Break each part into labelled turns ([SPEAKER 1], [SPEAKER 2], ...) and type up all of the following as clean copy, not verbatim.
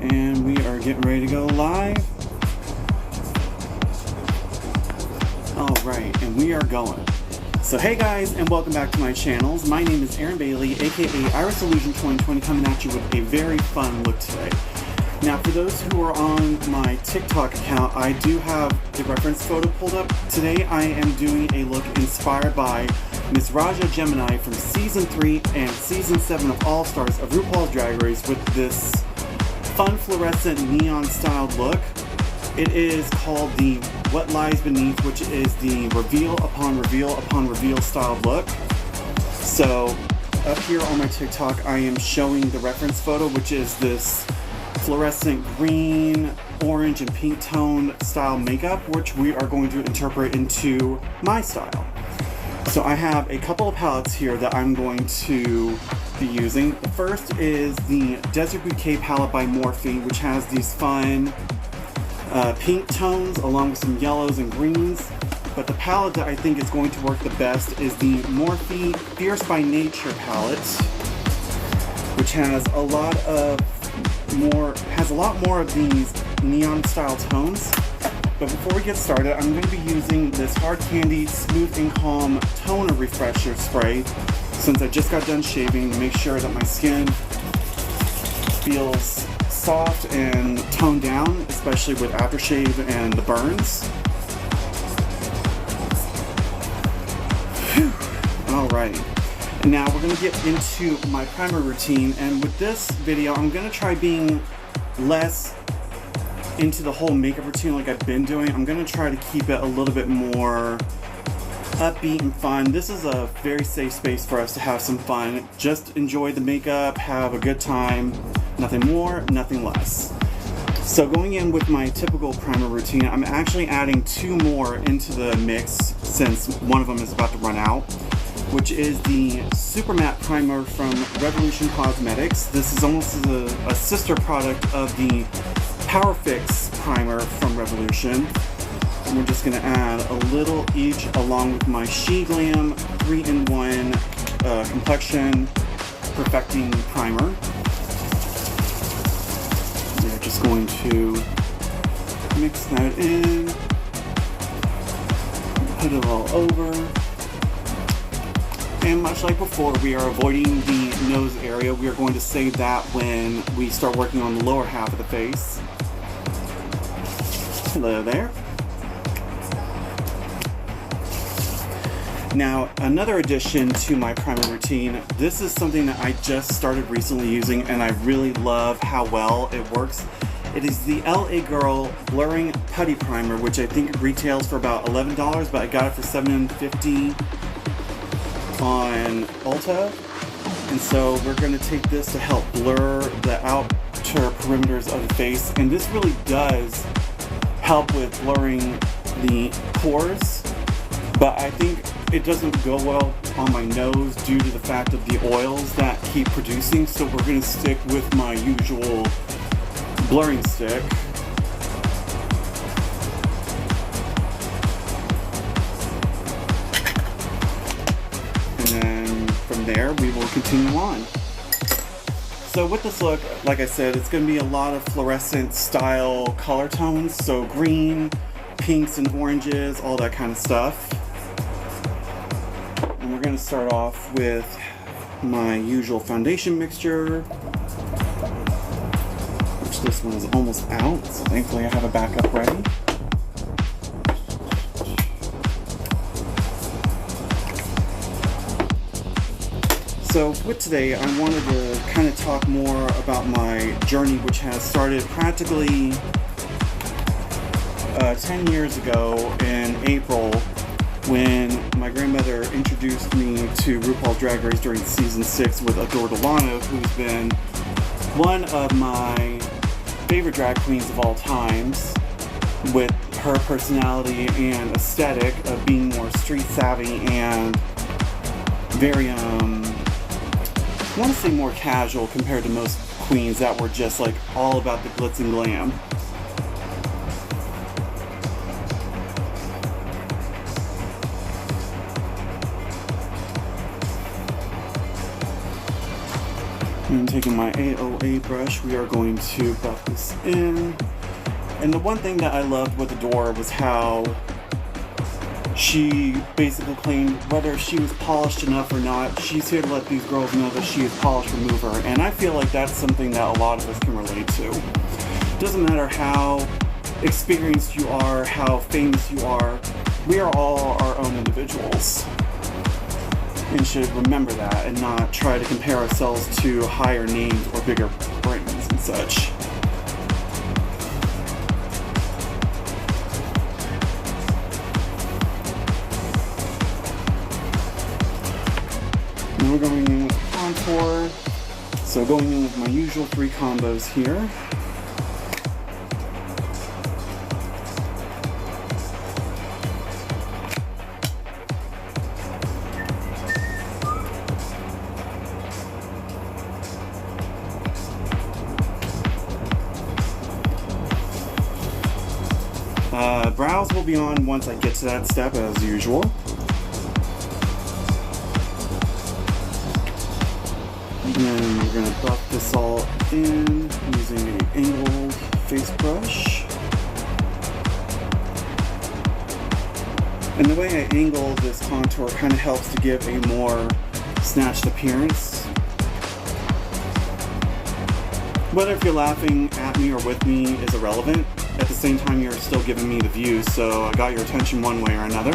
[SPEAKER 1] And we are getting ready to go live. Alright, and we are going. So hey guys, and welcome back to my channels. My name is Aaron Bailey, aka Iris Illusion 2020, coming at you with a very fun look today. Now for those who are on my TikTok account, I do have the reference photo pulled up. Today I am doing a look inspired by Miss Raja Gemini from Season 3 and Season 7 of All Stars of RuPaul's Drag Race with this fun fluorescent neon styled look. It is called the What Lies Beneath, which is the reveal upon reveal upon reveal styled look. So up here on my TikTok I am showing the reference photo, which is this fluorescent green, orange, and pink tone style makeup, which we are going to interpret into my style. So I have a couple of palettes here that I'm going to be using. The first is the Desert Bouquet palette by Morphe, which has these fun pink tones along with some yellows and greens. But the palette that I think is going to work the best is the Morphe Fierce by Nature palette, which has a lot more of these neon style tones. But before we get started, I'm going to be using this Hard Candy Smooth and Calm Toner Refresher Spray, since I just got done shaving, to make sure that my skin feels soft and toned down, especially with aftershave and the burns. Whew. Alright, now we're going to get into my primer routine, and with this video I'm going to try being less into the whole makeup routine like I've been doing. I'm going to try to keep it a little bit more upbeat and fun. This is a very safe space for us to have some fun. Just enjoy the makeup, have a good time, nothing more, nothing less. So going in with my typical primer routine, I'm actually adding two more into the mix since one of them is about to run out, which is the Super Matte Primer from Revolution Cosmetics. This is almost a sister product of the Power Fix Primer from Revolution. And we're just going to add a little each along with my She Glam 3-in-1 Complexion Perfecting Primer. We're just going to mix that in, put it all over. And much like before, we are avoiding the nose area. We are going to save that when we start working on the lower half of the face. Hello there. Now, another addition to my primer routine, this is something that I just started recently using and I really love how well it works. It is the LA Girl Blurring Putty Primer, which I think retails for about $11, but I got it for $7.50 on Ulta. And so we're going to take this to help blur the outer perimeters of the face, and this really does help with blurring the pores, but I think it doesn't go well on my nose due to the fact of the oils that keep producing, so we're going to stick with my usual blurring stick. And then from there we will continue on. So with this look, like I said, it's going to be a lot of fluorescent style color tones, so green, pinks and oranges, all that kind of stuff. And we're going to start off with my usual foundation mixture, which this one is almost out, so thankfully I have a backup ready. So with today, I wanted to kind of talk more about my journey, which has started practically 10 years ago in April, when my grandmother introduced me to RuPaul's Drag Race during Season 6 with Adore Delano, who's been one of my favorite drag queens of all times, with her personality and aesthetic of being more street savvy and very, I want to say more casual compared to most queens that were just like all about the glitz and glam. And taking my AOA brush, we are going to buff this in. And the one thing that I loved with Adore was how she basically claimed whether she was polished enough or not, she's here to let these girls know that she is polished remover. And I feel like that's something that a lot of us can relate to. It doesn't matter how experienced you are, how famous you are, we are all our own individuals. And should remember that and not try to compare ourselves to higher names or bigger brands and such. Now we're going in with contour. So going in with my usual 3 combos here. Brows will be on once I get to that step as usual. And then we're going to buff this all in using an angled face brush. And the way I angle this contour kind of helps to give a more snatched appearance. Whether if you're laughing at me or with me is irrelevant. At the same time, you're still giving me the view, so I got your attention one way or another.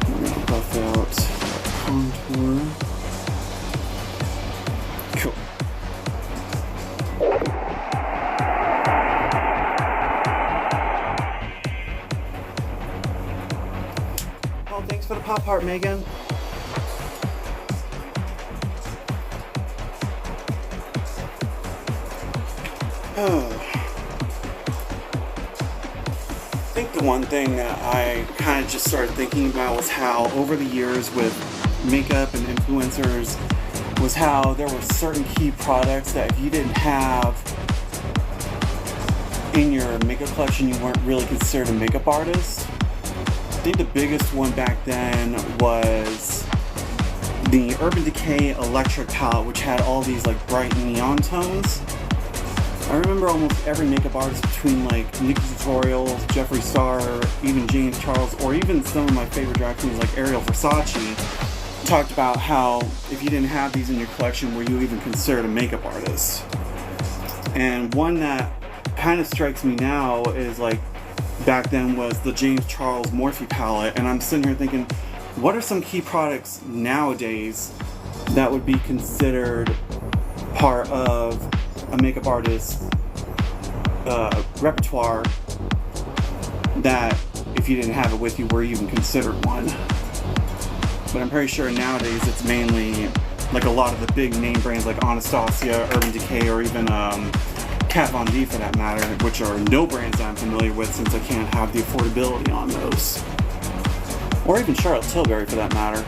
[SPEAKER 1] We're going to buff out that contour. Cool. Oh, thanks for the pop heart, Megan. I think the one thing that I kind of just started thinking about was how over the years with makeup and influencers was how there were certain key products that if you didn't have in your makeup collection, you weren't really considered a makeup artist. I think the biggest one back then was the Urban Decay Electric palette, which had all these like bright neon tones. I remember almost every makeup artist between like Nikki Tutorials, Jeffree Star, even James Charles, or even some of my favorite drag queens like Ariel Versace talked about how if you didn't have these in your collection, were you even considered a makeup artist? And one that kind of strikes me now is like back then was the James Charles Morphe palette, and I'm sitting here thinking, what are some key products nowadays that would be considered part of a makeup artist's repertoire that if you didn't have it with you, were you even considered one? But I'm pretty sure nowadays it's mainly like a lot of the big name brands like Anastasia, Urban Decay, or even Kat Von D for that matter, which are no brands I'm familiar with since I can't have the affordability on those. Or even Charlotte Tilbury for that matter.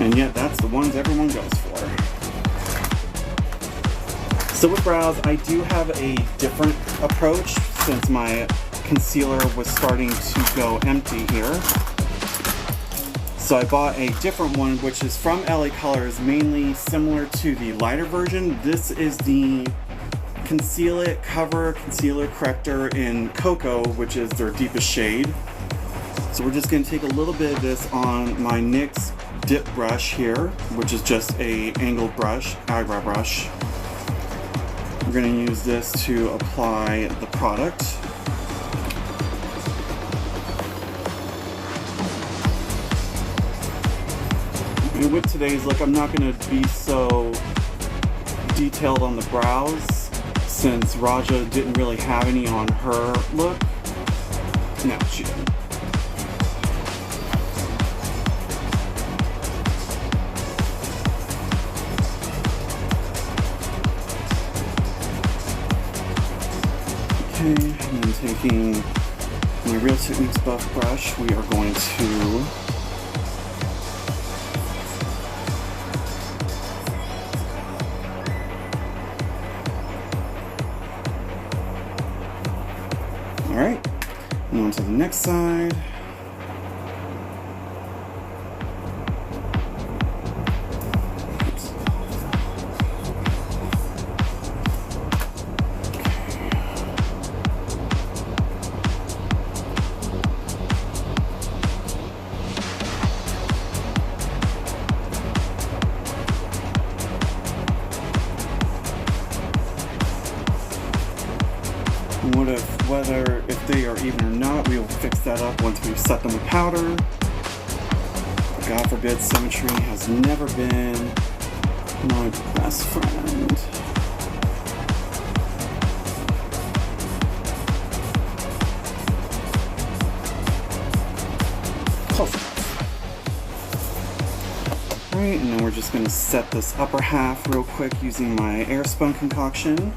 [SPEAKER 1] And yet that's the ones everyone goes for. So with brows, I do have a different approach since my concealer was starting to go empty here. So I bought a different one, which is from LA Colors, mainly similar to the lighter version. This is the Conceal It Cover Concealer Corrector in Cocoa, which is their deepest shade. So we're just going to take a little bit of this on my NYX dip brush here, which is just a angled brush, eyebrow brush. We're going to use this to apply the product. And with today's look, I'm not going to be so detailed on the brows since Raja didn't really have any on her look. No, she didn't. Okay, and then taking my Real Techniques buff brush, we are going to Alright, and on to the next side. whether if they are even or not, we will fix that up once we've set them with powder. God forbid, symmetry has never been my best friend. Close enough. Alright, and then we're just going to set this upper half real quick using my air spun concoction.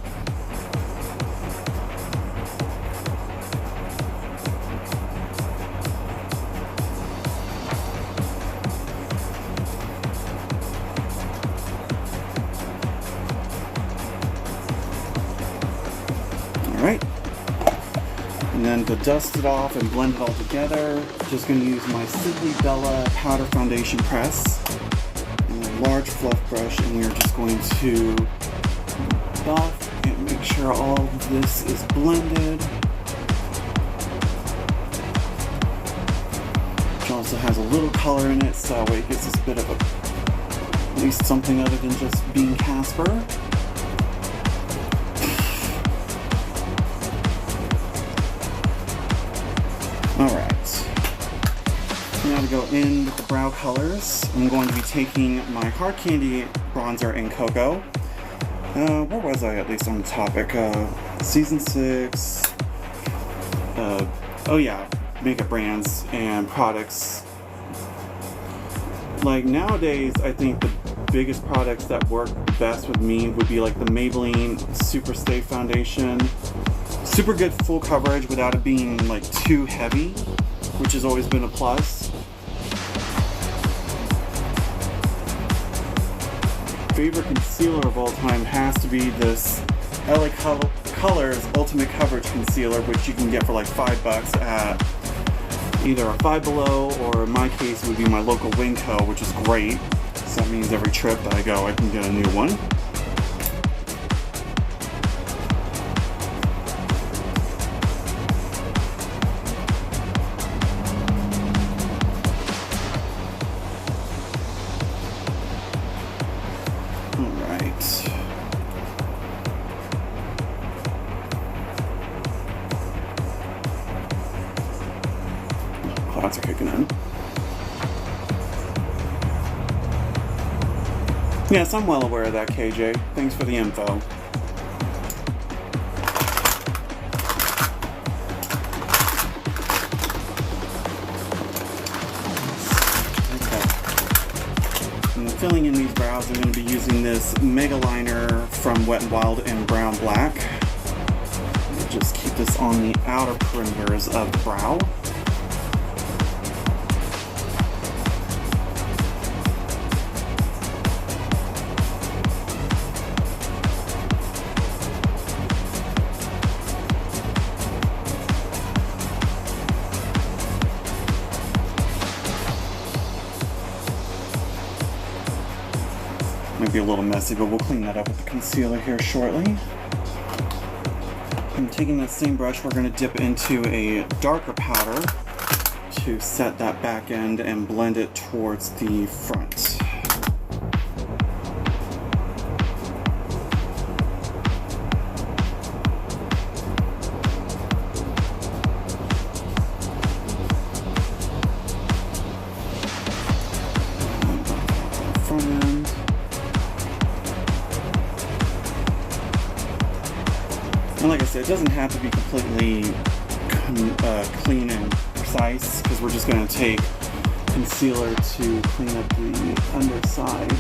[SPEAKER 1] Alright, and then to dust it off and blend it all together, just going to use my Simply Bella Powder Foundation Press and a large fluff brush, and we are just going to buff and make sure all of this is blended. Which also has a little color in it, so it gives us a bit of at least something other than just being Casper. Alright, now to go in with the brow colors, I'm going to be taking my Hard Candy bronzer in Cocoa. Where was I at least on the topic? Season 6, oh yeah, makeup brands and products. Like nowadays, I think the biggest products that work best with me would be like the Maybelline Super Stay Foundation. Super good full coverage without it being like too heavy, which has always been a plus. Favorite concealer of all time has to be this LA Colors Ultimate Coverage Concealer, which you can get for like $5 at either a Five Below, or in my case would be my local Winco, which is great. So that means every trip that I go I can get a new one. Clouds are kicking in. Yes, I'm well aware of that, KJ. Thanks for the info. Okay. And filling in these brows, I'm going to be using this Mega Liner from Wet n Wild in Brown Black. Just keep this on the outer perimeters of the brow. Might be a little messy, but we'll clean that up with the concealer here shortly. I'm taking that same brush, we're going to dip into a darker powder to set that back end and blend it towards the front. Front end. And like I said, it doesn't have to be completely clean and precise, because we're just going to take concealer to clean up the underside.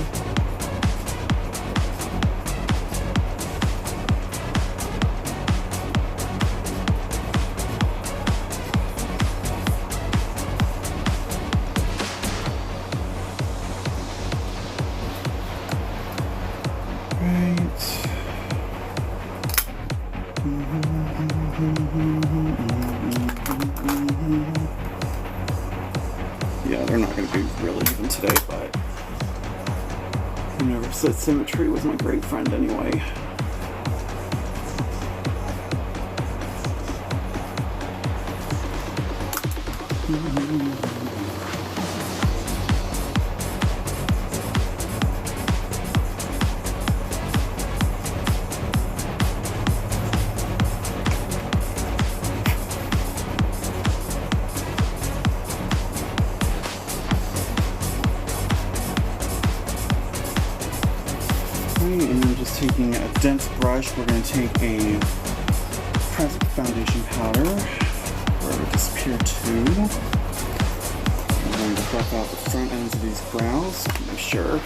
[SPEAKER 1] Yeah, they're not going to be really even today, but I never said symmetry was my great friend anyway. And then just taking a dense brush, we're going to take a pressed foundation powder, where it disappeared to. I'm going to buff out the front ends of these brows to make sure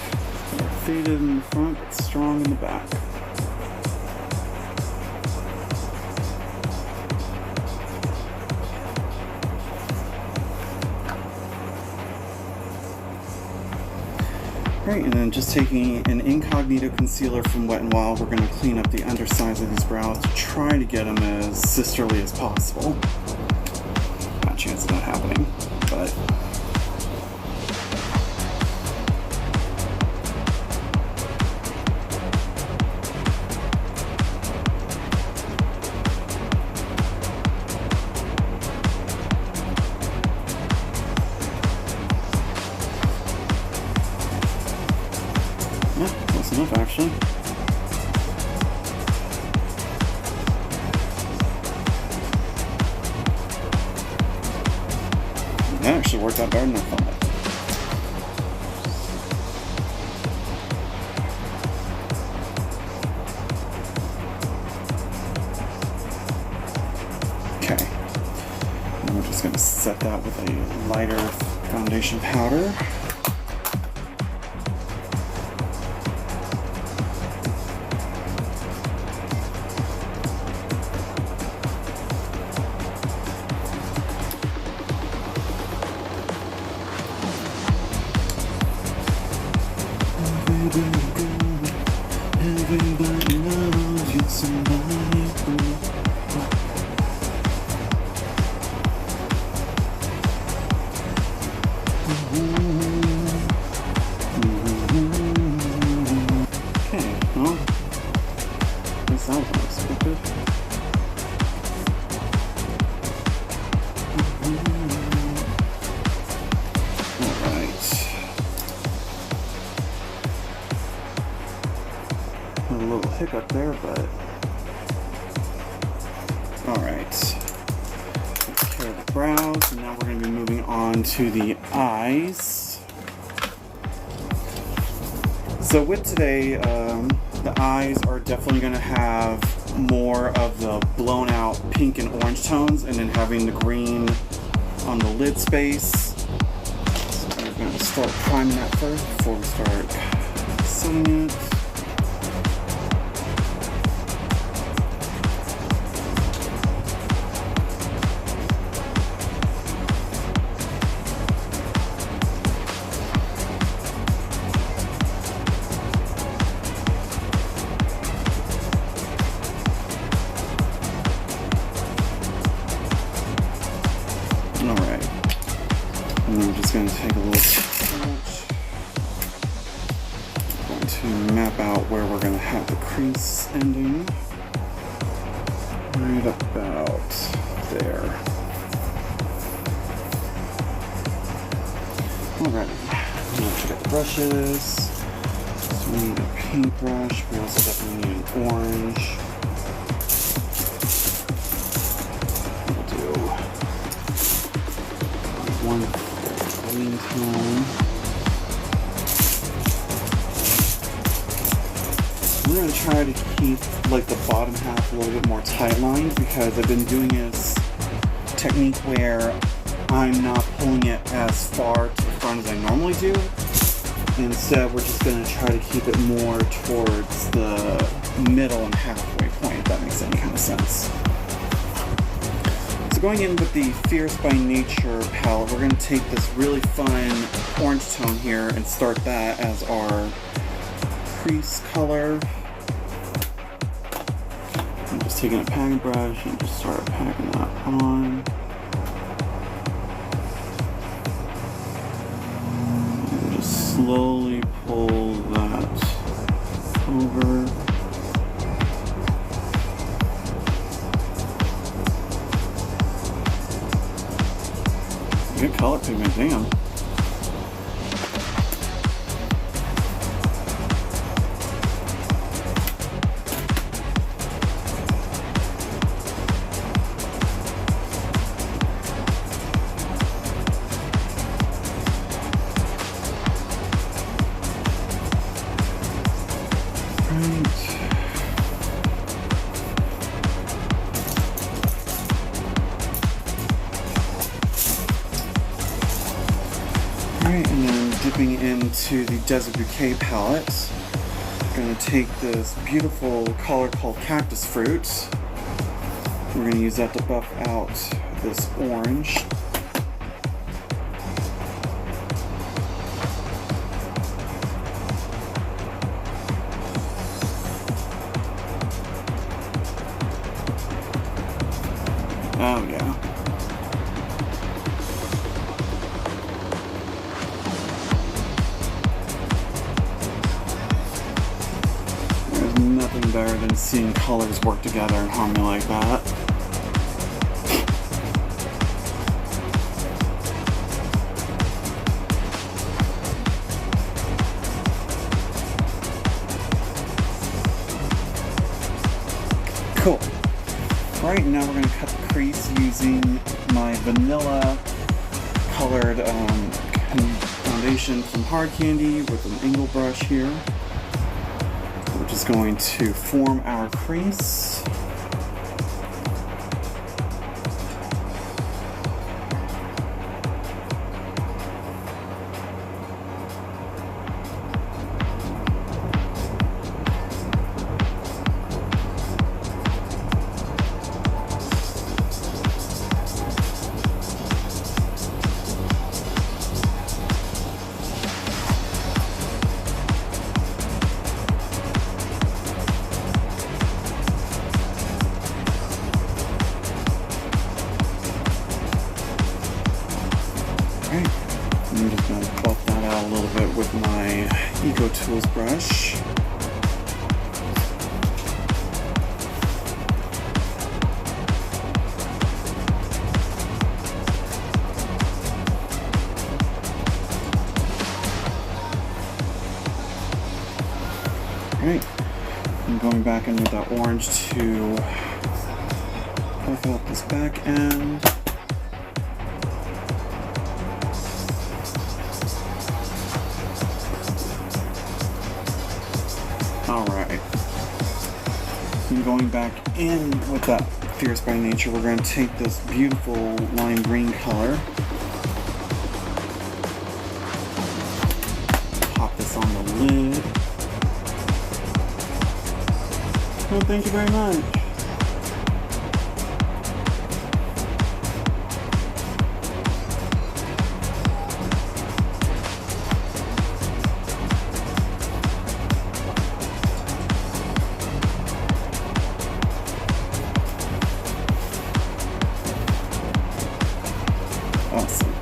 [SPEAKER 1] they're faded in the front but strong in the back. Alright, and then just taking an incognito concealer from Wet n Wild, we're going to clean up the undersides of these brows to try to get them as sisterly as possible. Not a chance of that happening, but... yeah, close enough actually. That actually worked out better than I thought. Okay. And we're just going to set that with a lighter foundation powder. Everybody knows you're somebody cool. Okay, well, this sounds unexpected. A little hiccup there, but alright. Take care of the brows, and now we're going to be moving on to the eyes. So with today, the eyes are definitely going to have more of the blown out pink and orange tones, and then having the green on the lid space. So we're going to start priming that first before we start setting it. Alright, and then we're just going to take a little touch. I'm going to map out where we're going to have the crease ending. Right about there. Alright, now check out the brushes. So we need a paintbrush, we also definitely need an orange. We'll do one green tone. We're going to try to keep like the bottom half a little bit more tight lined, because I've been doing this technique where I'm not pulling it as far to the front as I normally do. Instead, we're just going to try to keep it more towards the middle and halfway point, if that makes any kind of sense. Going in with the Fierce by Nature palette, we're going to take this really fun orange tone here and start that as our crease color. I'm just taking a packing brush and just start packing that on. And just slowly pull that over. Good color pigment, damn. Alright, and then dipping into the Desert Bouquet palette. I'm going to take this beautiful color called Cactus Fruit. We're going to use that to buff out this orange. Oh yeah. There's nothing better than seeing colors work together in harmony like that. Cool. Right now we're going to cut the crease using my vanilla colored foundation from Hard Candy with an angle brush here. We're just going to form our crease. I'm just going to buff that out a little bit with my Eco Tools brush. Alright, I'm going back in with that orange to buff out this back end. Alright, and going back in with that Fierce by Nature, we're going to take this beautiful lime green color, pop this on the lid. Oh, thank you very much. Awesome.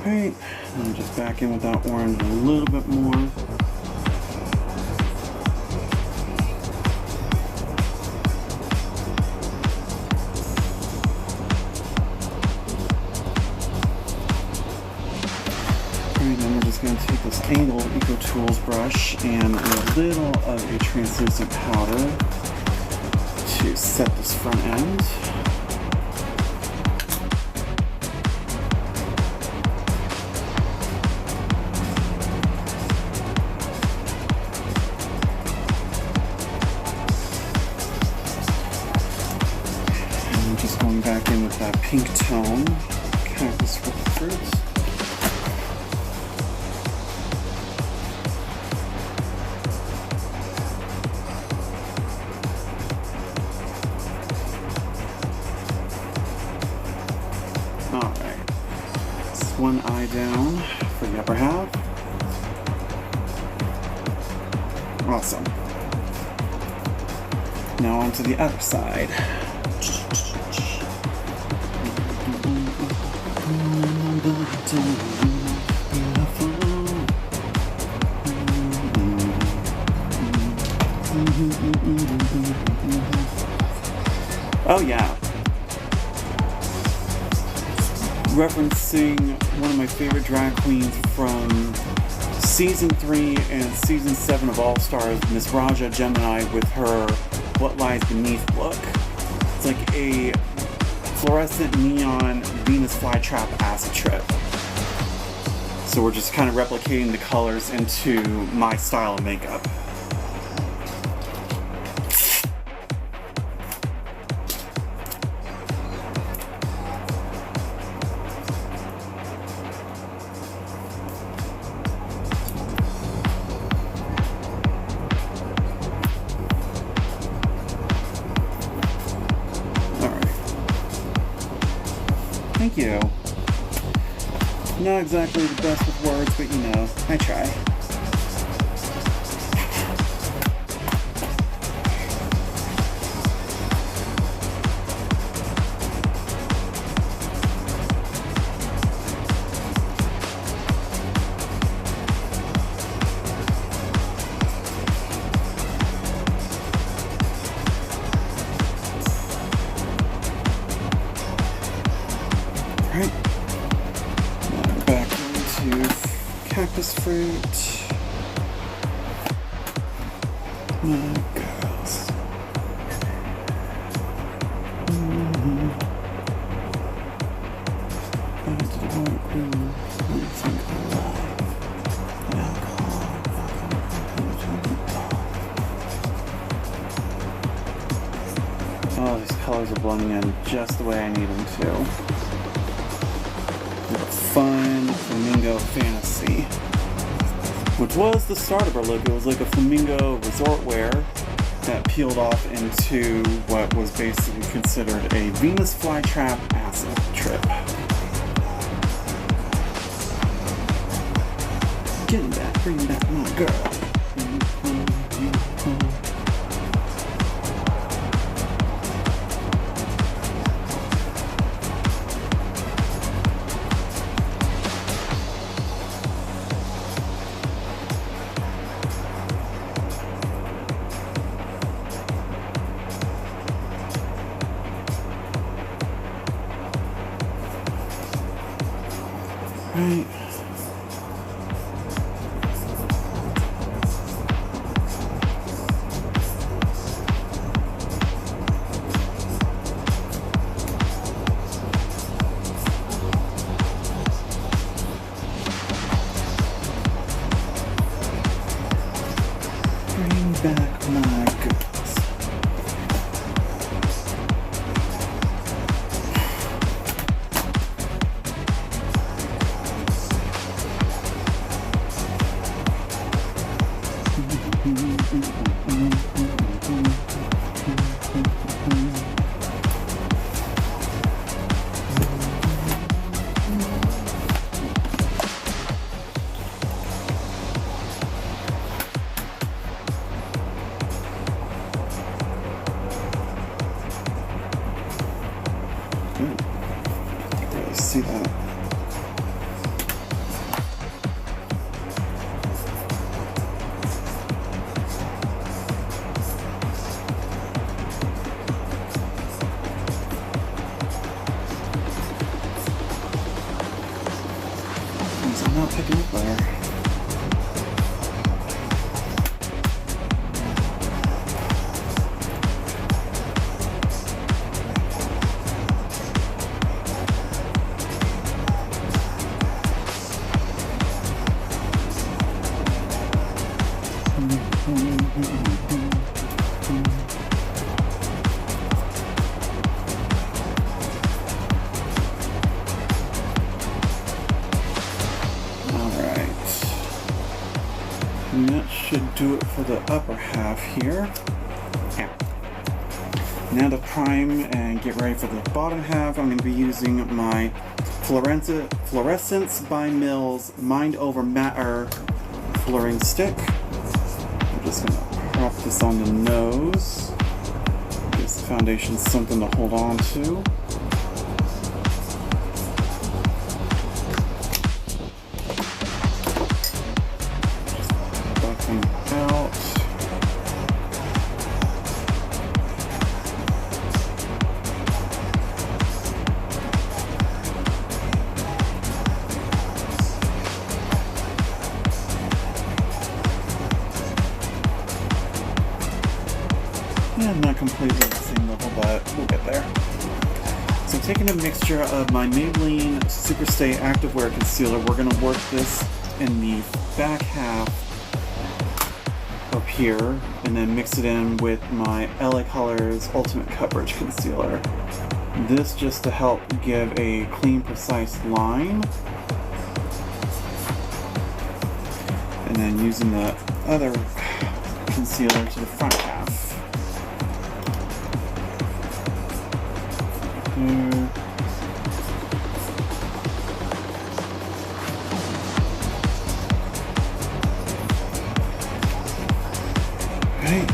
[SPEAKER 1] Alright, and just back in with that orange a little bit more. Then we're just going to take this angle Eco Tools brush and a little of a translucent powder to set this front end. And I'm just going back in with that pink tone, Cactus Fruit. Alright, just one eye down for the upper half. Awesome. Now on to the other side. Oh yeah. Referencing one of my favorite drag queens from season 3 and season 7 of All Stars, Miss Raja Gemini, with her What Lies Beneath look. It's like a fluorescent neon Venus flytrap acid trip. So we're just kind of replicating the colors into my style of makeup.
[SPEAKER 2] Thank you. Not exactly the best with words, but you know, I try. Right. Now back into cactus fruit. My girls. Oh, these colors are blending in just the way I need them to. Fun flamingo fantasy, which was the start of our look. It was like a flamingo resort wear that peeled off into what was basically considered a Venus flytrap acid trip. Getting back, bringing back my girl. Right. Bring back my girls. Really see that. I'm not picking up there. And that should do it for the upper half here. Yeah. Now to prime and get ready for the bottom half, I'm going to be using my Florescent by Mills Mind Over Matter blurring stick. I'm just going to prop this on the nose. Gives the foundation something to hold on to. Out. Yeah, not completely the same level, but we'll get there.
[SPEAKER 1] So taking a mixture of my Maybelline Superstay Activewear Concealer, we're going to work this in the back half up here, and then mix it in with my LA Colors Ultimate Coverage Concealer. This just to help give a clean, precise line. And then using the other concealer to the front half. Right.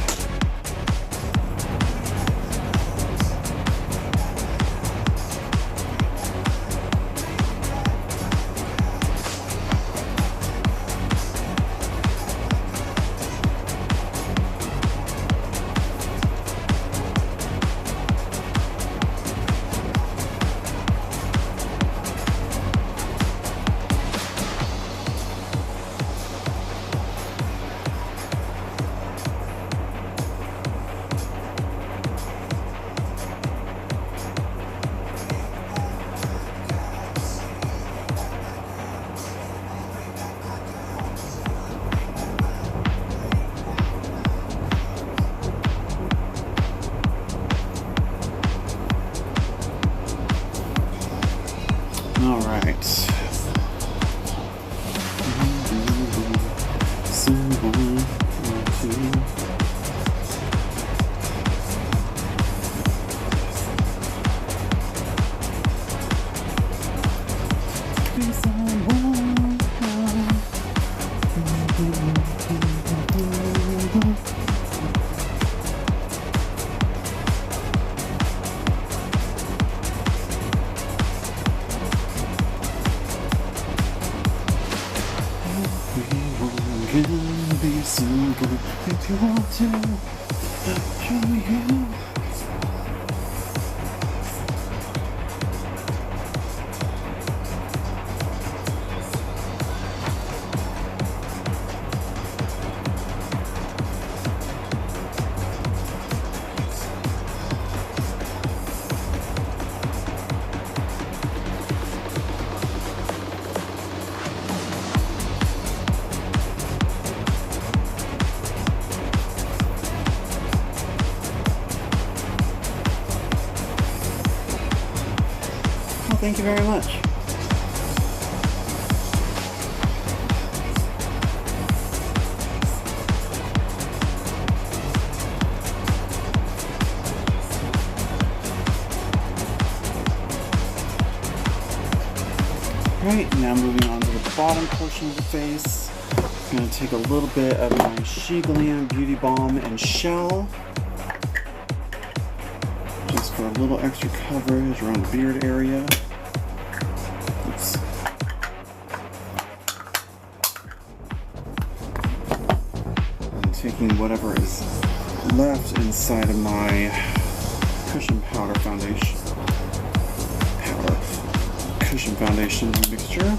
[SPEAKER 1] All right. So 1, 2. Gonna be simple if you want to. Show you. Well, thank you very much. Right, now moving on to the bottom portion of the face. I'm going to take a little bit of my She Glam Beauty Balm and Shell. Just for a little extra coverage around the beard area. Oops. And taking whatever is left inside of my cushion powder foundation. Cushion foundation mixture.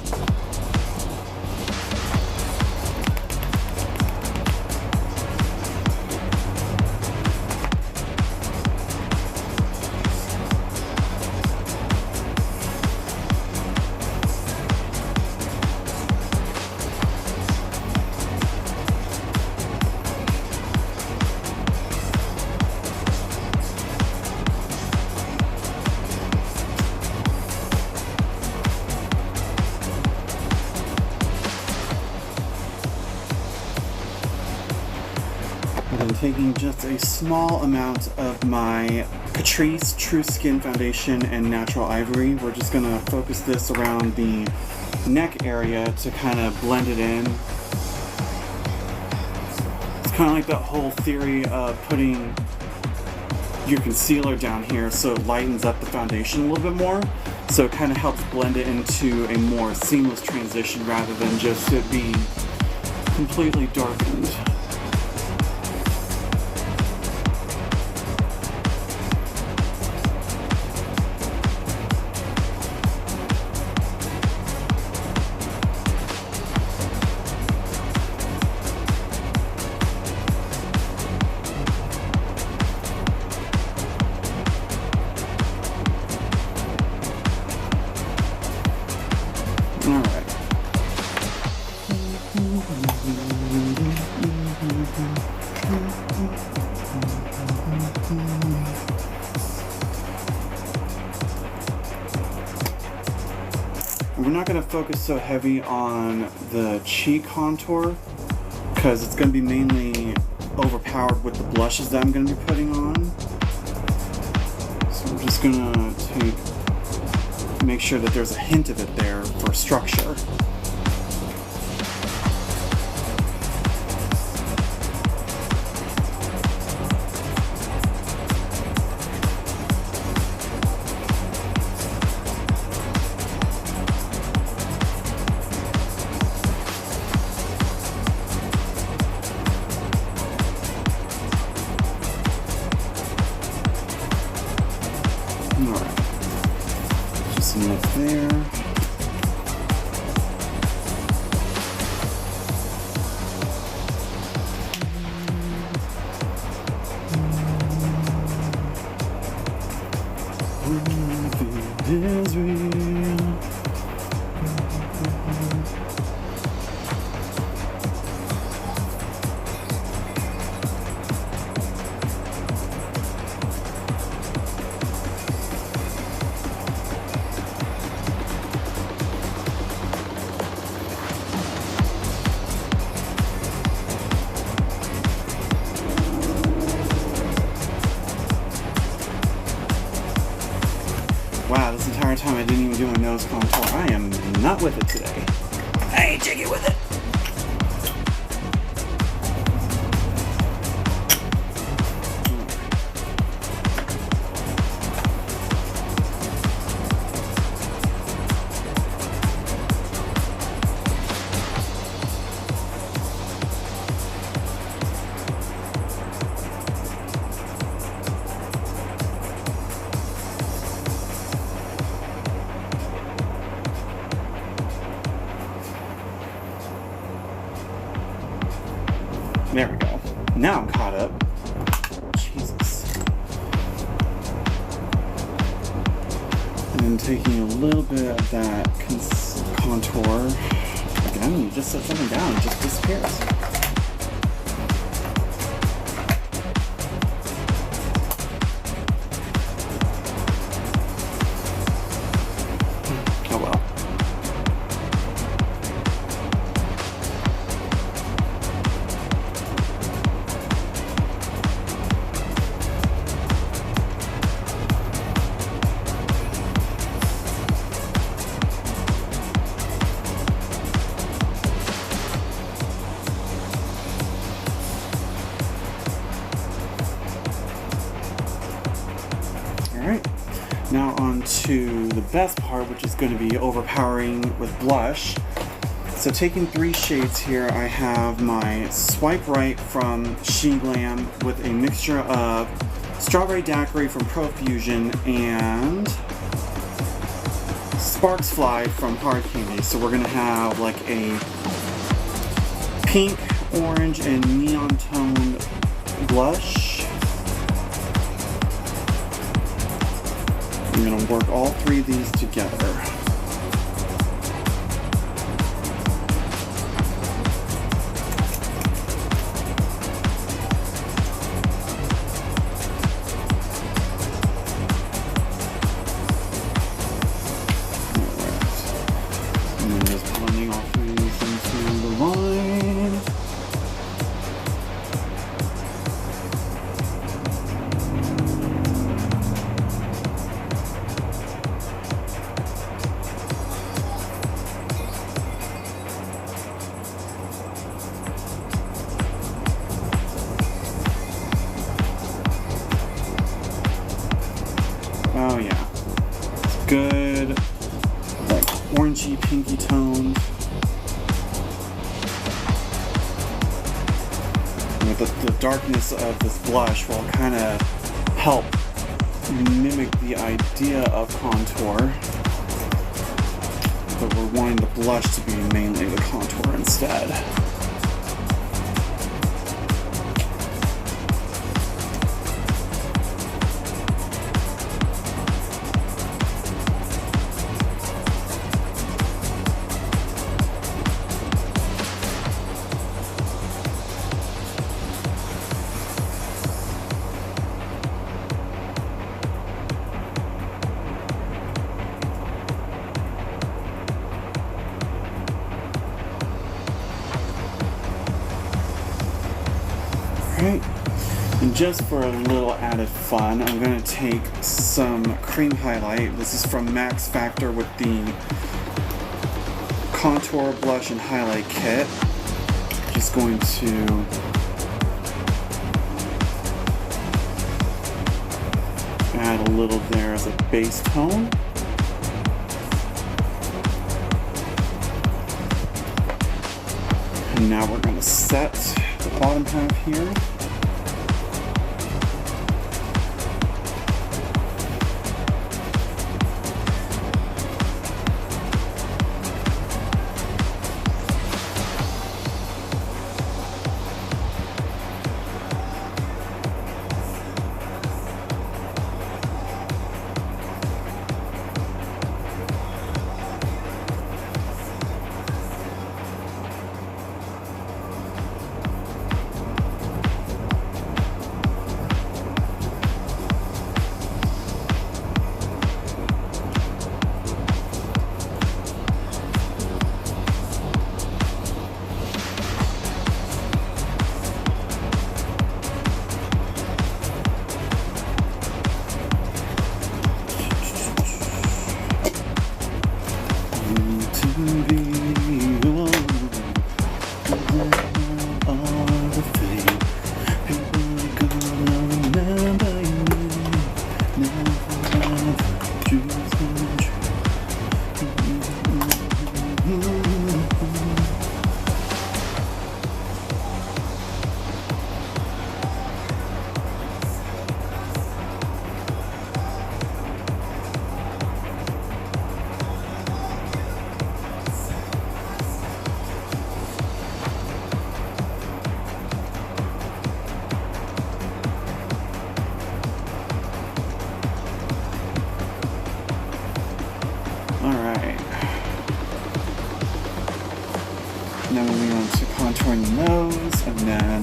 [SPEAKER 1] And taking just a small amount of my Catrice True Skin Foundation and Natural Ivory, we're just going to focus this around the neck area to kind of blend it in. It's kind of like that whole theory of putting your concealer down here so it lightens up the foundation a little bit more. So it kind of helps blend it into a more seamless transition rather than just it being completely darkened. Alright. We're not going to focus so heavy on the cheek contour because it's going to be mainly overpowered with the blushes that I'm going to be putting on. So I'm just going to make sure that there's a hint of it there for structure. Alright, just enough there. It is real. Wow, this entire time I didn't even do my nose contour. I am not with it today. I ain't jiggy with it. There we go. Now I'm caught up. Jesus. And then taking a little bit of that contour. Again, you just set something down, it just disappears. Oh well. Alright, now on to the best part, which is going to be overpowering with blush. So taking 3 shades here, I have my Swipe Right from She Glam with a mixture of Strawberry Daiquiri from Profusion and Sparks Fly from Hard Candy. So we're going to have like a pink, orange, and neon toned blush. I'm going to work all 3 of these together. Alright. And then just blending all 3 of these into the line. Oh yeah, it's good, like orangey, pinky toned. And with the darkness of this blush will kind of help mimic the idea of contour, but we're wanting the blush to be mainly the contour instead. Alright, and just for a little added fun, I'm going to take some cream highlight. This is from Max Factor with the Contour Blush and Highlight Kit. Just going to add a little there as a base tone. And now we're going to set the bottom half here. Now moving on to contouring the nose, and then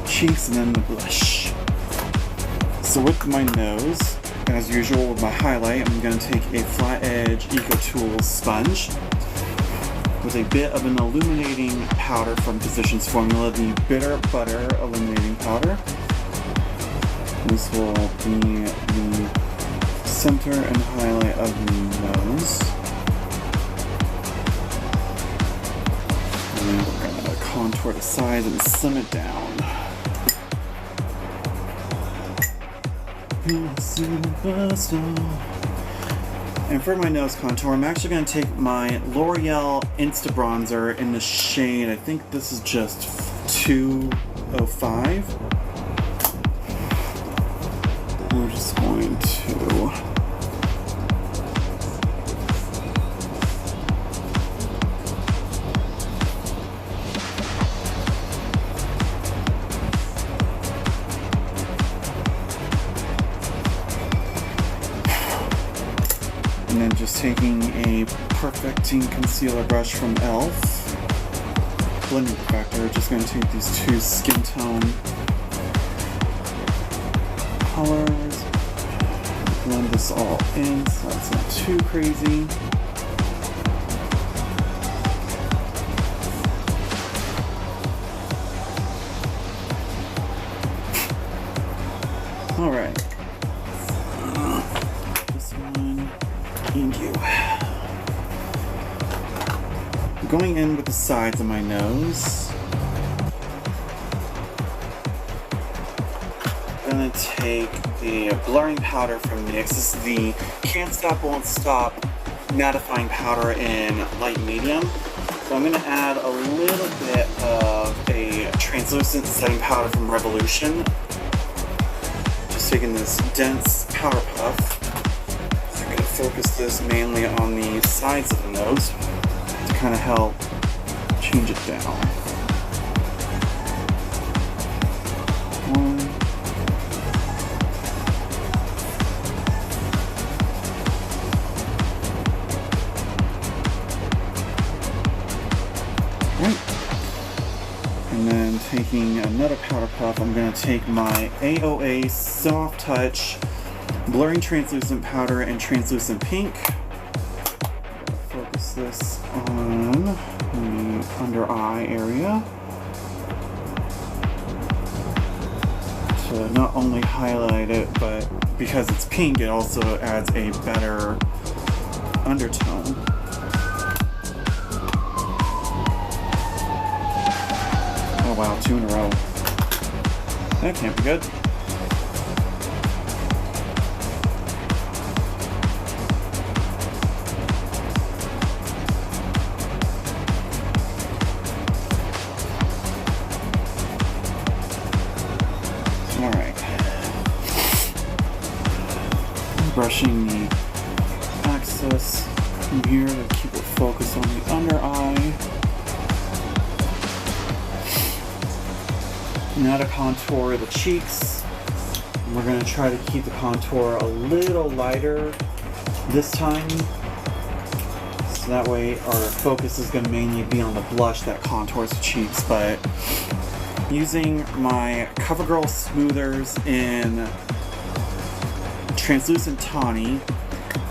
[SPEAKER 1] cheeks, and then the blush. So with my nose, as usual with my highlight, I'm going to take a flat edge Eco Tools sponge with a bit of an illuminating powder from Physicians Formula, the Bitter Butter Illuminating Powder. This will be the center and highlight of the nose. And then we're going to contour the sides and slim it down. And for my nose contour, I'm actually going to take my L'Oreal Insta Bronzer in the shade, I think this is just 205. We're just going to and then just taking a perfecting concealer brush from e.l.f. blending perfector, just going to take these two skin tone colors, blend this all in so that's not too crazy. Alright. This one, thank you. Going in with the sides of my nose. I'm gonna take the blurring powder from NYX. This is the Can't Stop Won't Stop mattifying powder in light medium. So I'm gonna add a little bit of a translucent setting powder from Revolution. Just taking this dense powder puff. So I'm gonna focus this mainly on the sides of the nose to kind of help change it down. One. Right. And then taking another powder puff, I'm going to take my AOA Soft Touch Blurring Translucent Powder in Translucent Pink. Focus this on the under eye area. to not only highlight it, but because it's pink, it also adds a better undertone. Oh wow, 2 in a row. That can't be good. Alright. Brushing the axis from here to keep it focused on the under eye. Now to contour the cheeks. We're going to try to keep the contour a little lighter this time. So that way our focus is going to mainly be on the blush that contours the cheeks. But using my CoverGirl smoothers in translucent tawny,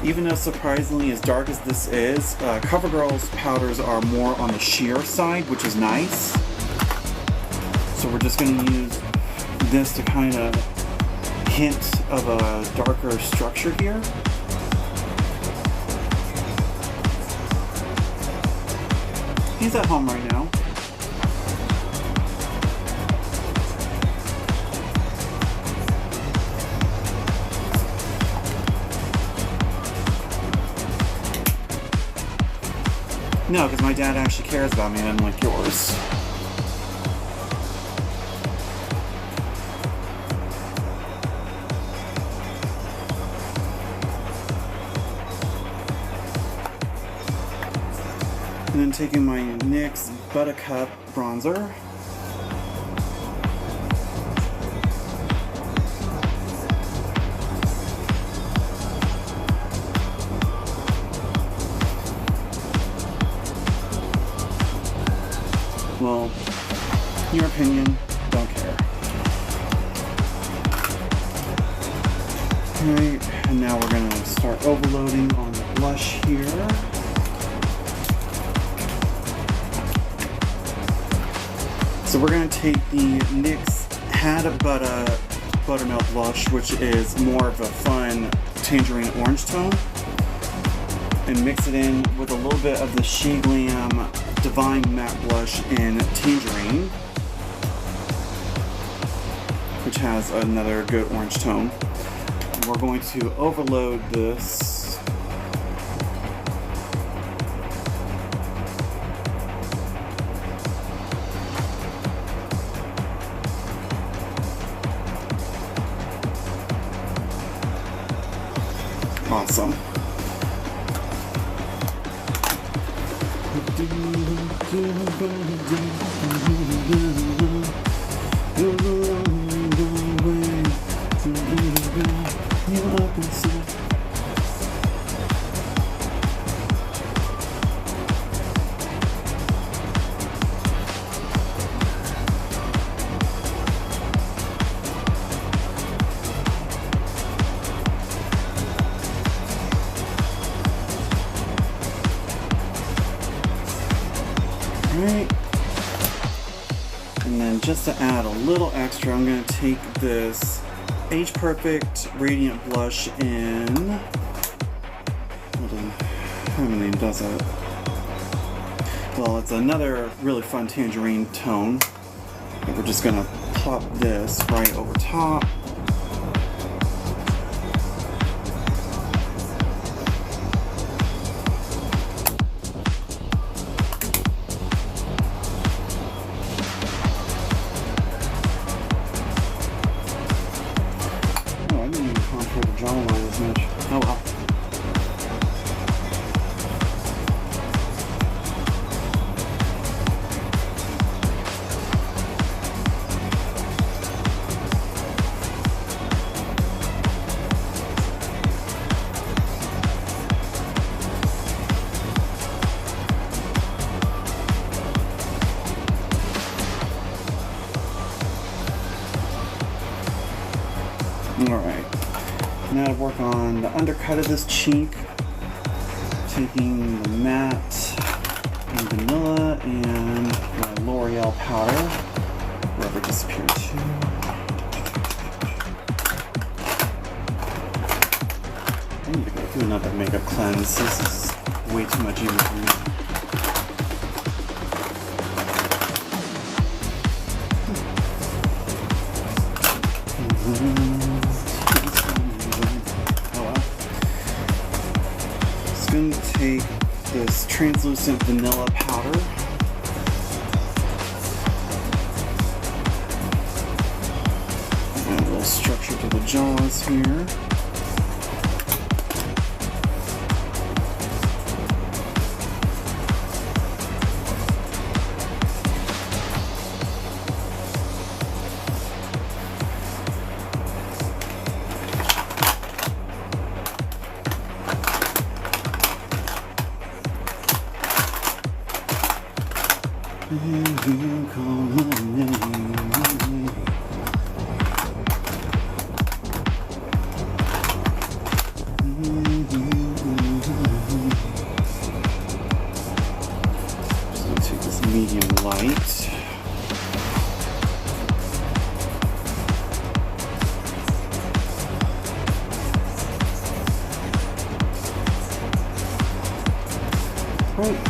[SPEAKER 1] even though surprisingly as dark as this is, CoverGirl's powders are more on the sheer side, which is nice. So we're just going to use this to kind of hint of a darker structure here. He's at home right now. No, because my dad actually cares about me, unlike yours. And then taking my NYX Buttercup bronzer. Well, your opinion, don't care. Alright, and now we're going to start overloading on the blush here. So we're going to take the NYX Had Buttermilk blush, which is more of a fun tangerine orange tone, and mix it in with a little bit of the She Glam Divine Matte Blush in Tangerine, which has another good orange tone. We're going to overload this. Awesome. Right. And then just to add a little extra, I'm going to take this Age Perfect Radiant Blush in... Hold on. How many does it? Well, it's another really fun tangerine tone. And we're just going to plop this right over top. Oh well. Alright. Now to work on the undercut of this cheek, taking the matte and vanilla and my L'Oreal powder, wherever it disappeared to. do another makeup cleanse. This is way too much even for me. Oh well. Just gonna take this translucent vanilla powder. Add a little structure to the jaws here. And you call my name. Just gonna take this medium light. Right.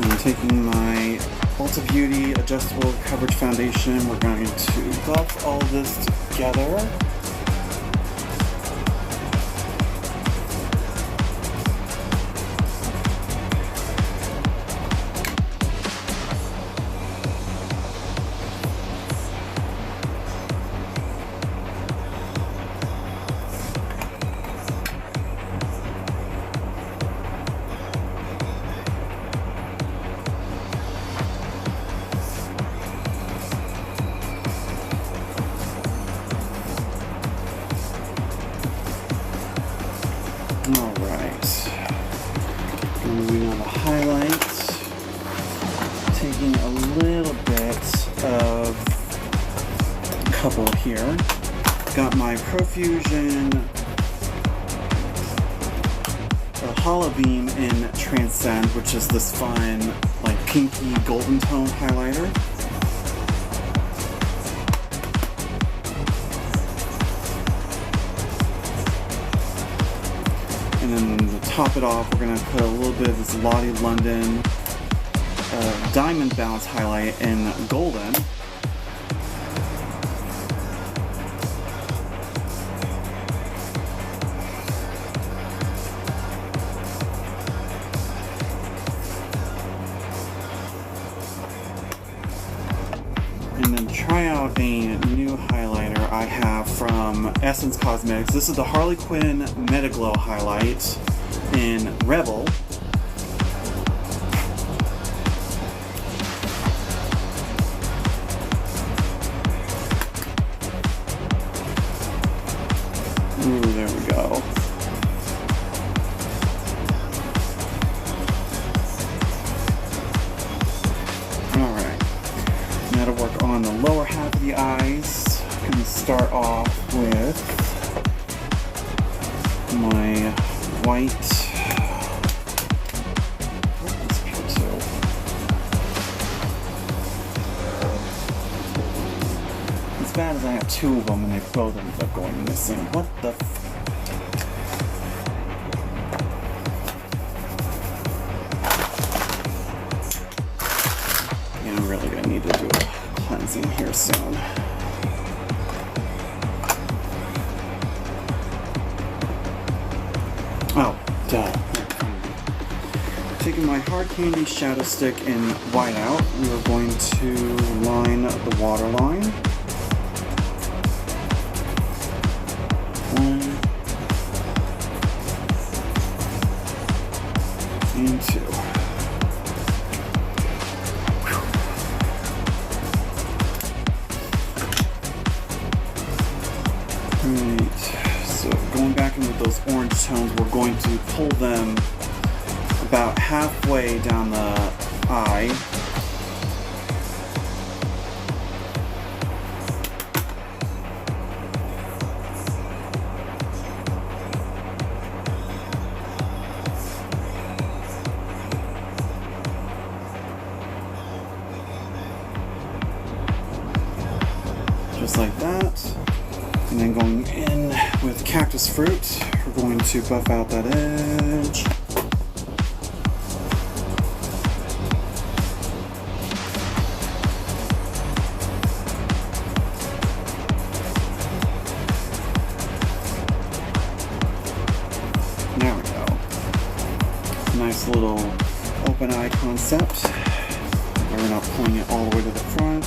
[SPEAKER 1] I'm taking my Ulta Beauty Adjustable Coverage Foundation. We're going to buff all this together. Alright, moving on to highlight, taking a little bit of couple here. Got my Profusion Hollow Beam in Transcend, which is this fun, like pinky golden tone highlighter. And then to top it off, we're going to put a little bit of this Lottie London Diamond Bounce highlight in golden. And then try out a new highlighter I have from Essence Cosmetics. This is the Harley Quinn Metaglow highlight in Rebel. Ooh, there we go. Now to work on the lower half of the eyes. I'm going to start off with my white. This pure too. As bad as I have two of them and they both ended up going missing. What the I'm really going to need to do a cleansing here soon. Oh, duh. Taking my Hard Candy Shadow Stick in Whiteout, we are going to line the waterline. 1 and 2. Alright, so going back in with those orange tones, we're going to pull them about halfway down the eye. Just like that. And then going in with cactus fruit. We're going to buff out that edge. There we go. Nice little open eye concept. We're not pulling it all the way to the front.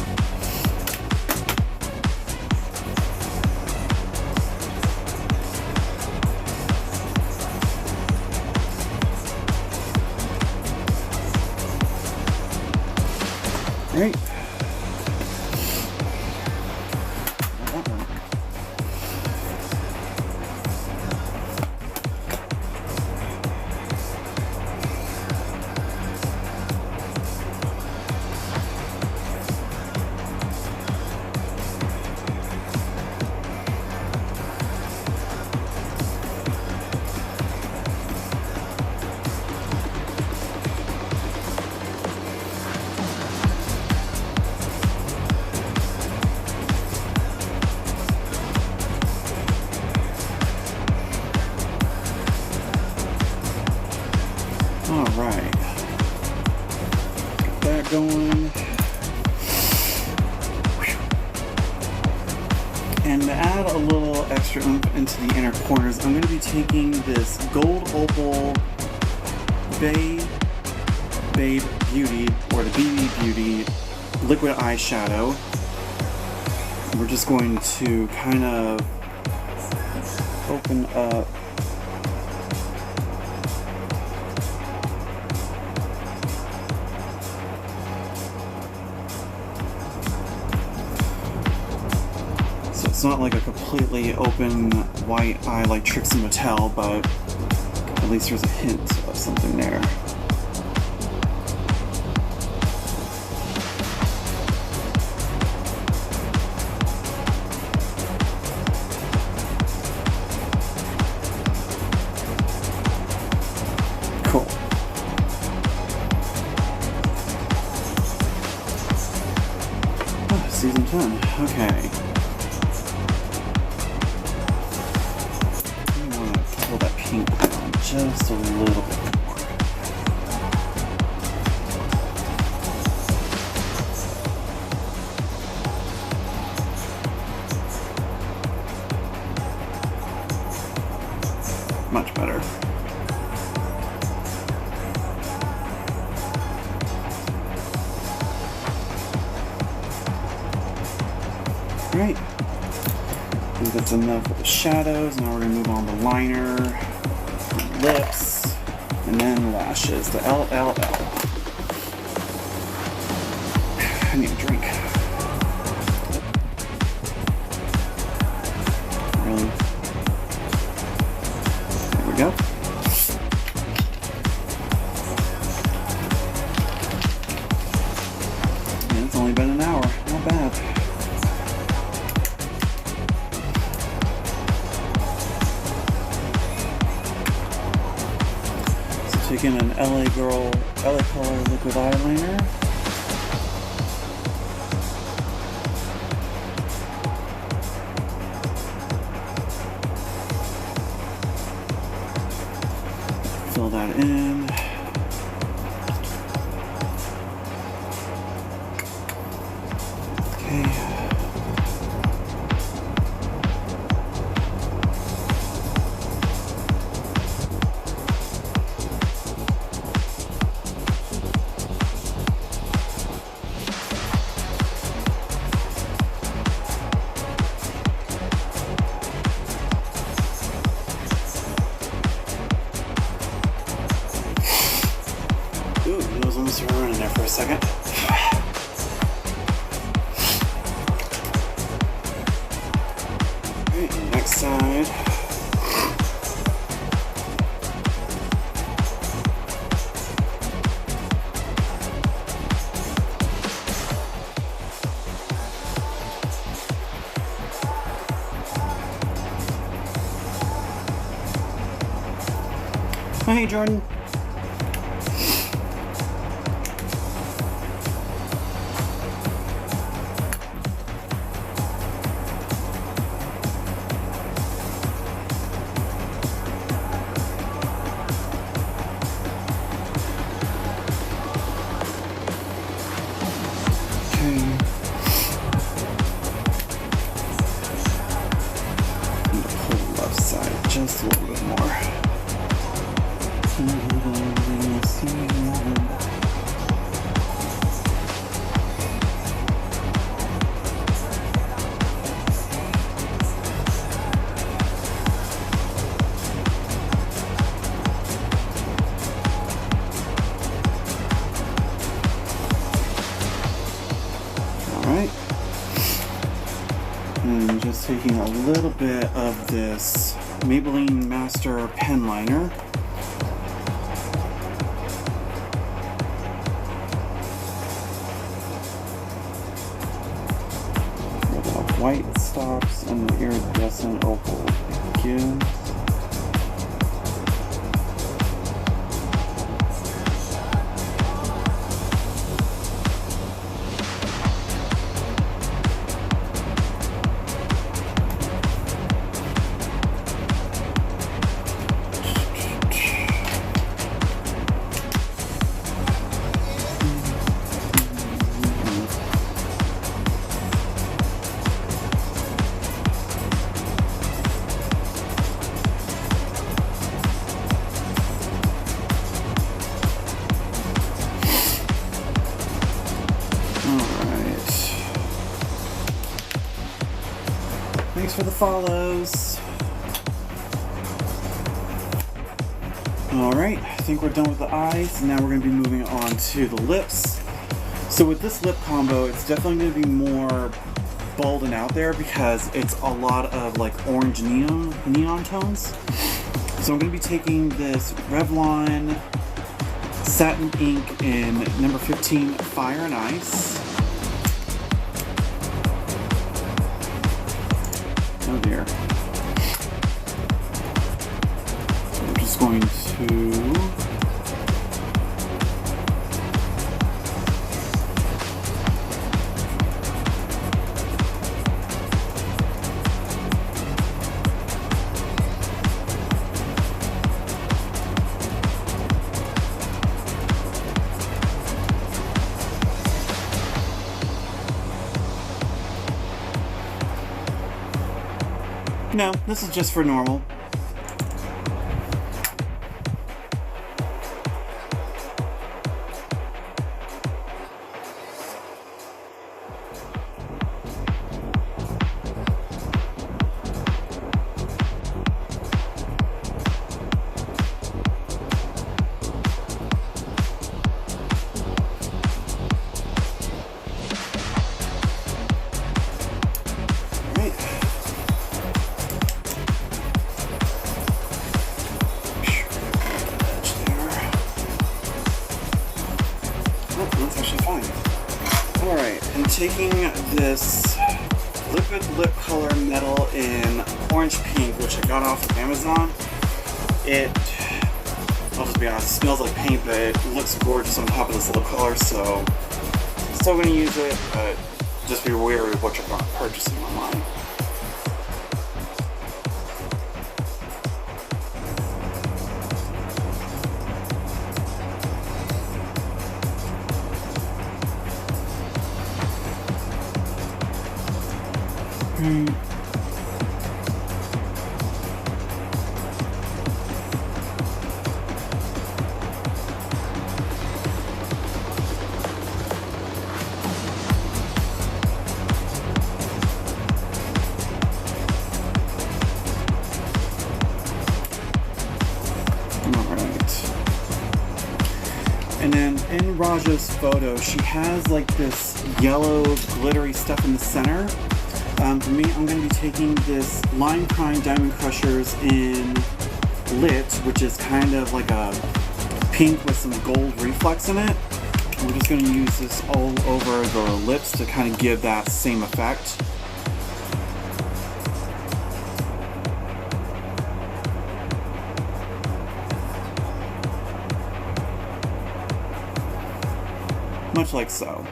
[SPEAKER 1] Right. Alright, get that going. And to add a little extra oomph into the inner corners, I'm going to be taking this Gold Opal Babe Beauty, or the BB Beauty liquid eyeshadow. We're just going to kind of open up it's not like a completely open white eye like Trixie Mattel, but at least there's a hint of something there. Cool. Oh, season 10. Okay. Pull that pink down just a little bit more. Much better. Great. I think that's enough with the shadows. Now we're going to move on to liner, lips, and then lashes. The LLL. I need a drink. Really? There we go. And it's only been an hour. Not bad. Taking an LA Color liquid eyeliner. Fill that in. Okay. Ooh, those almost were running there for a second. Alright, next side. Oh, hey, Jordan. taking a little bit of this Maybelline Master Pen Liner. Where the white stops and the iridescent opal begins. Thanks for the follows. Alright, I think we're done with the eyes. Now we're going to be moving on to the lips. So with this lip combo, it's definitely going to be more bold and out there because it's a lot of like orange neon tones. So I'm going to be taking this Revlon Satin Ink in number 15 Fire and Ice. Oh dear. So we're just going to no, this is just for normal. That's actually fine. Alright, and taking this liquid lip color metal in orange pink, which I got off of Amazon. I'll just be honest, it smells like paint, but it looks gorgeous on top of this lip color, so I'm still going to use it, but just be wary of what you're going to purchase in my mind. And then in Raja's photo, she has like this yellow glittery stuff in the center. For me, I'm going to be taking this Lime Crime Diamond Crushers in Lit, which is kind of like a pink with some gold reflex in it. We're just going to use this all over the lips to kind of give that same effect. Much like so.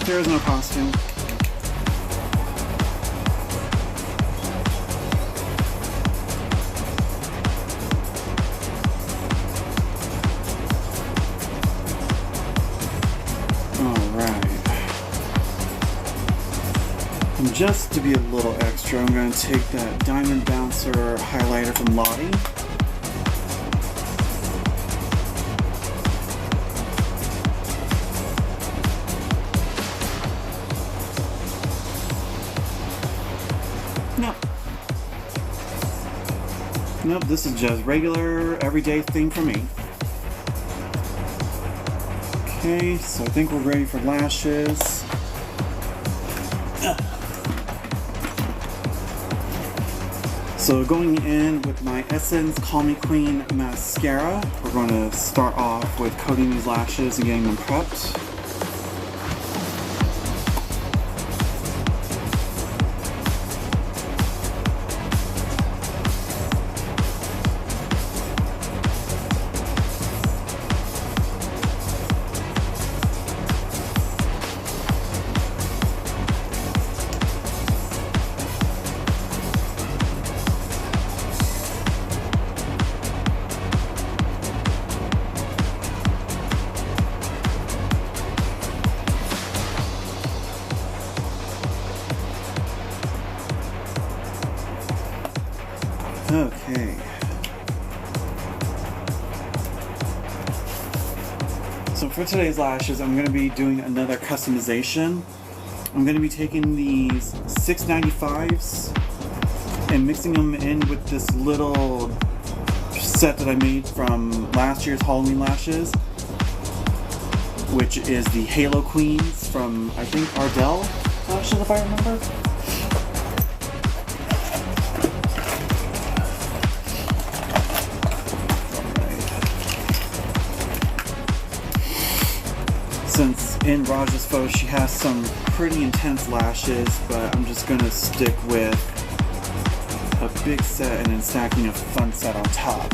[SPEAKER 1] There is no costume. And just to be a little extra, I'm going to take that Diamond Bouncer highlighter from Lottie. Nope, this is just regular, everyday thing for me. Okay, so I think we're ready for lashes. So going in with my Essence Call Me Queen mascara, we're going to start off with coating these lashes and getting them prepped. Okay. So for today's lashes, I'm going to be doing another customization. I'm going to be taking these 695s and mixing them in with this little set that I made from last year's Halloween lashes, which is the Halo Queens from, I think, Ardell lashes, if I remember. Since in Raja's photo she has some pretty intense lashes, but I'm just going to stick with a big set and then stacking a fun set on top.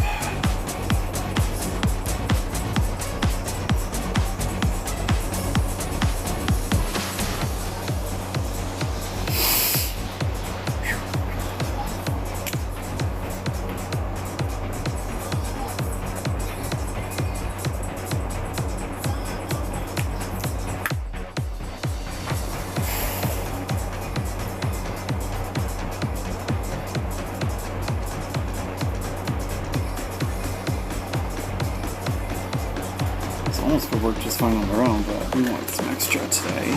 [SPEAKER 1] Almost could work just fine on their own, but we want some extra today.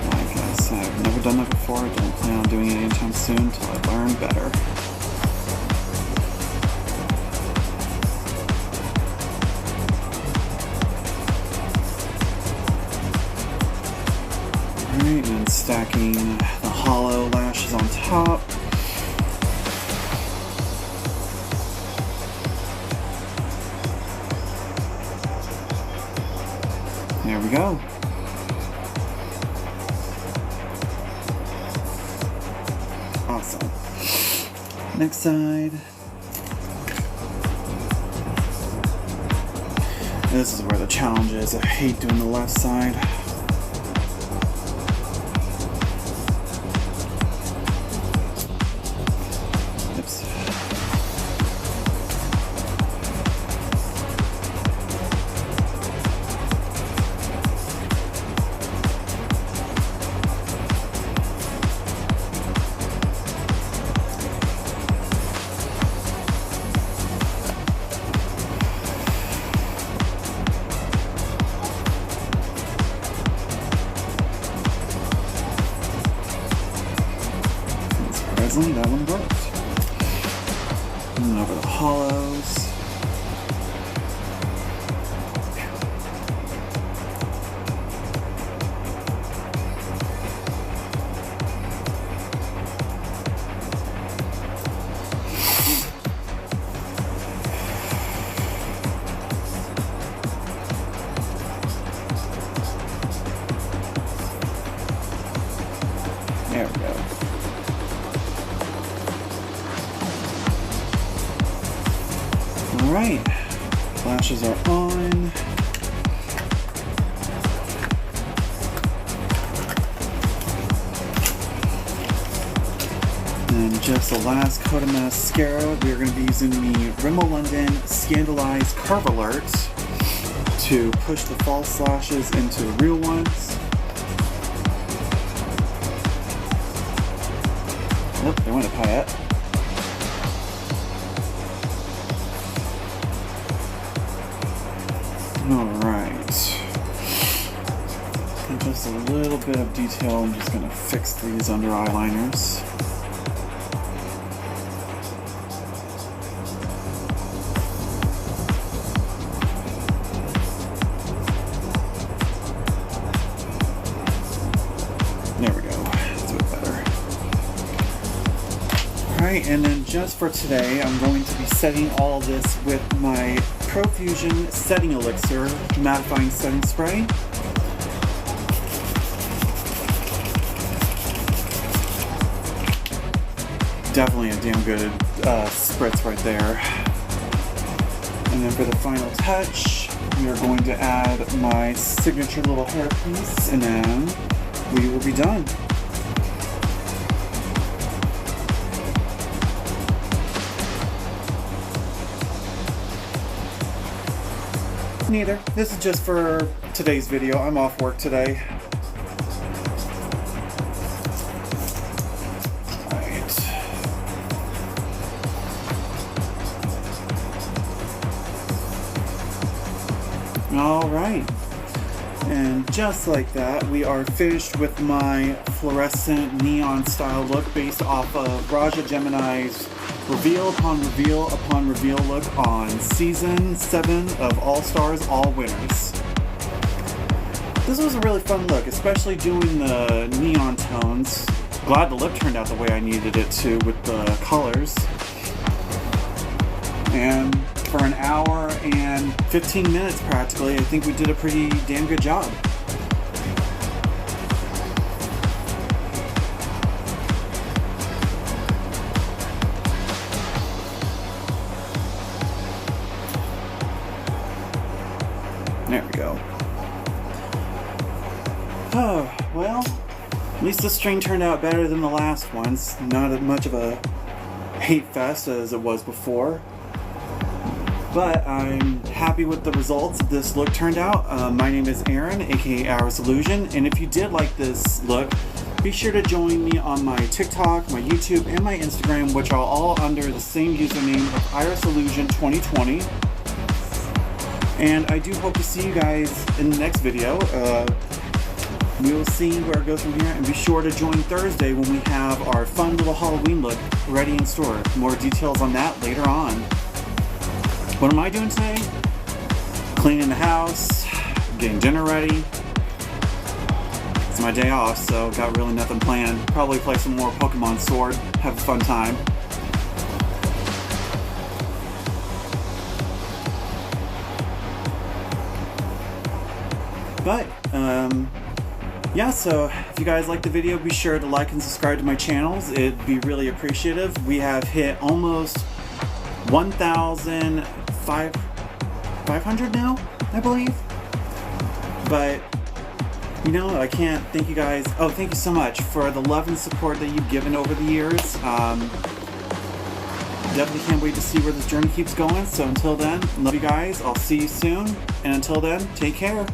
[SPEAKER 1] I guess I've never done that before. I don't plan on doing it anytime soon until I learn better. Alright, and stacking the hollow lashes on top. There we go. Awesome. Next side. This is where the challenge is. I hate doing the left side. That one worked. And then over the hollows. There we go. Alright, lashes are on. And just the last coat of mascara, we're going to be using the Rimmel London Scandalized Curve Alert to push the false lashes into the real ones. Oh, they went a paillette. Alright.
[SPEAKER 2] a little bit of detail. I'm just going to fix these under eyeliners. There we go. That's a bit better. Alright, and then just for today, I'm going to be setting all this with my Profusion Setting Elixir Mattifying Setting Spray. Definitely a damn good spritz right there. And then for the final touch, we are going to add my signature little hairpiece, and then we will be done. Neither. This is just for today's video. I'm off work today. Alright. And just like that, we are finished with my fluorescent neon style look based off of Raja Gemini's reveal upon reveal upon reveal look on Season 7 of All Stars, All Winners. This was a really fun look, especially doing the neon tones. Glad the lip turned out the way I needed it to with the colors. And for an hour and 15 minutes practically, I think we did a pretty damn good job. There we go. Oh, well, at least this string turned out better than the last ones. Not as much of a hate fest as it was before. But I'm happy with the results this look turned out. My name is Aaron, aka Iris Illusion, and if you did like this look, be sure to join me on my TikTok, my YouTube, and my Instagram, which are all under the same username of Iris Illusion 2020. And I do hope to see you guys in the next video. We will see where it goes from here, and be sure to join Thursday when we have our fun little Halloween look ready in store. More details on that later on. What am I doing today? Cleaning the house, getting dinner ready. It's my day off, so got really nothing planned. Probably play some more Pokemon Sword, have a fun time. But, yeah, so if you guys like the video, be sure to like and subscribe to my channels. It'd be really appreciative. We have hit almost 1,500 now, I believe. But, you know, I can't thank you guys. Oh, thank you so much for the love and support that you've given over the years. Definitely can't wait to see where this journey keeps going. So until then, love you guys. I'll see you soon. And until then, take care.